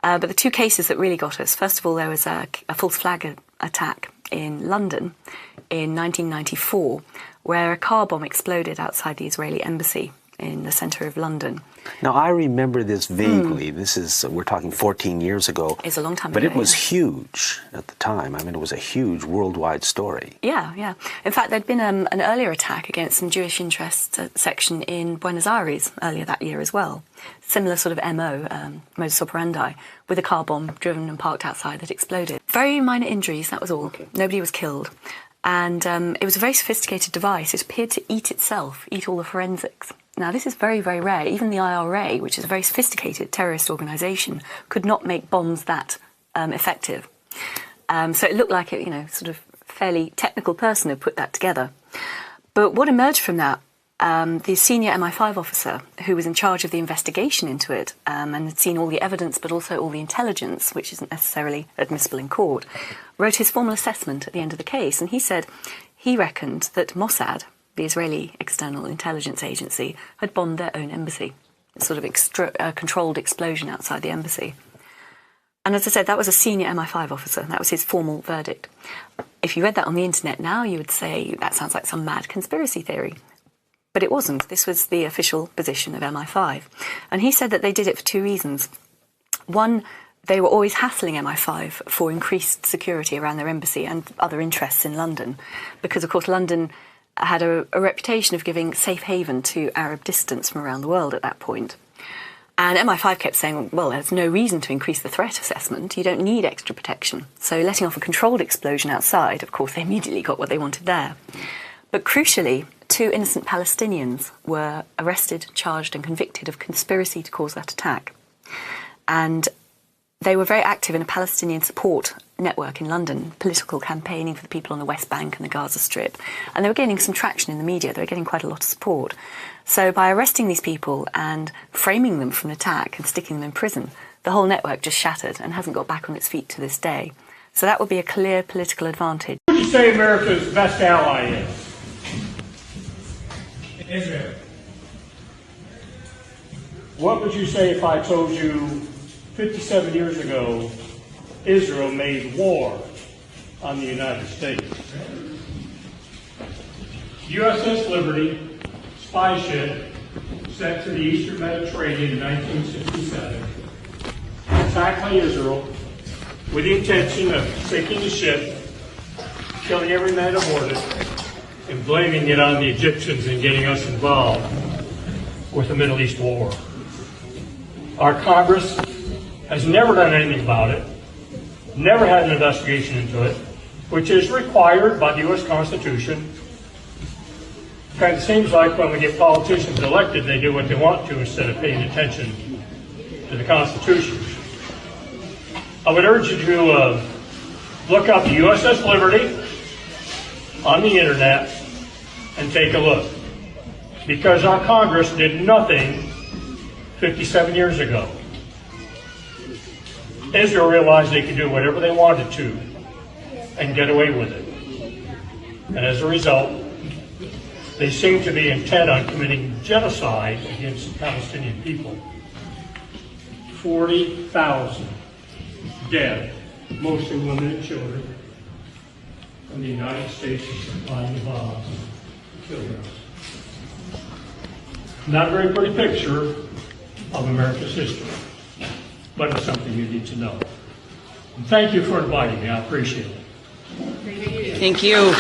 But the two cases that really got us, first of all, there was a false flag attack in London in 1994, where a car bomb exploded outside the Israeli embassy in the centre of London. Now, I remember this vaguely. This is, we're talking 14 years ago. It's a long time but ago. But it was huge at the time. I mean, it was a huge worldwide story. Yeah, yeah. In fact, there'd been an earlier attack against some Jewish interest section in Buenos Aires earlier that year as well. Similar sort of MO, modus operandi, with a car bomb driven and parked outside that exploded. Very minor injuries, that was all. Okay. Nobody was killed. And it was a very sophisticated device. It appeared to eat itself, eat all the forensics. Now, this is very, very rare. Even the IRA, which is a very sophisticated terrorist organisation, could not make bombs that effective. So it looked like a, sort of fairly technical person had put that together. But what emerged from that, the senior MI5 officer who was in charge of the investigation into it and had seen all the evidence but also all the intelligence, which isn't necessarily admissible in court, wrote his formal assessment at the end of the case. And he said he reckoned that Mossad, the Israeli external intelligence agency, had bombed their own embassy. A sort of controlled explosion outside the embassy. And as I said, that was a senior MI5 officer. That was his formal verdict. If you read that on the internet now, you would say that sounds like some mad conspiracy theory. But it wasn't. This was the official position of MI5. And he said that they did it for two reasons. One, they were always hassling MI5 for increased security around their embassy and other interests in London. Because, of course, London had a reputation of giving safe haven to Arab dissidents from around the world at that point. And MI5 kept saying, well, there's no reason to increase the threat assessment. You don't need extra protection. So letting off a controlled explosion outside, of course, they immediately got what they wanted there. But crucially, two innocent Palestinians were arrested, charged and convicted of conspiracy to cause that attack. And they were very active in a Palestinian support network in London, political campaigning for the people on the West Bank and the Gaza Strip. And they were gaining some traction in the media. They were getting quite a lot of support. So by arresting these people and framing them for an attack and sticking them in prison, the whole network just shattered and hasn't got back on its feet to this day. So that would be a clear political advantage. Who would you say America's best ally is? Israel. What would you say if I told you 57 years ago, Israel made war on the United States? USS Liberty, spy ship, sent to the Eastern Mediterranean in 1967, attacked by Israel with the intention of sinking the ship, killing every man aboard it, and blaming it on the Egyptians and getting us involved with the Middle East war. Our Congress has never done anything about it, never had an investigation into it, which is required by the U.S. Constitution. It kind of seems like when we get politicians elected, they do what they want to instead of paying attention to the Constitution. I would urge you to look up the USS Liberty on the internet and take a look. Because our Congress did nothing 57 years ago. Israel realized they could do whatever they wanted to and get away with it. And as a result, they seem to be intent on committing genocide against the Palestinian people. 40,000 dead, mostly women and children, and the United States is supplying the bombs to kill them. Not a very pretty picture of America's history, but it's something you need to know. And thank you for inviting me. I appreciate it. Thank you.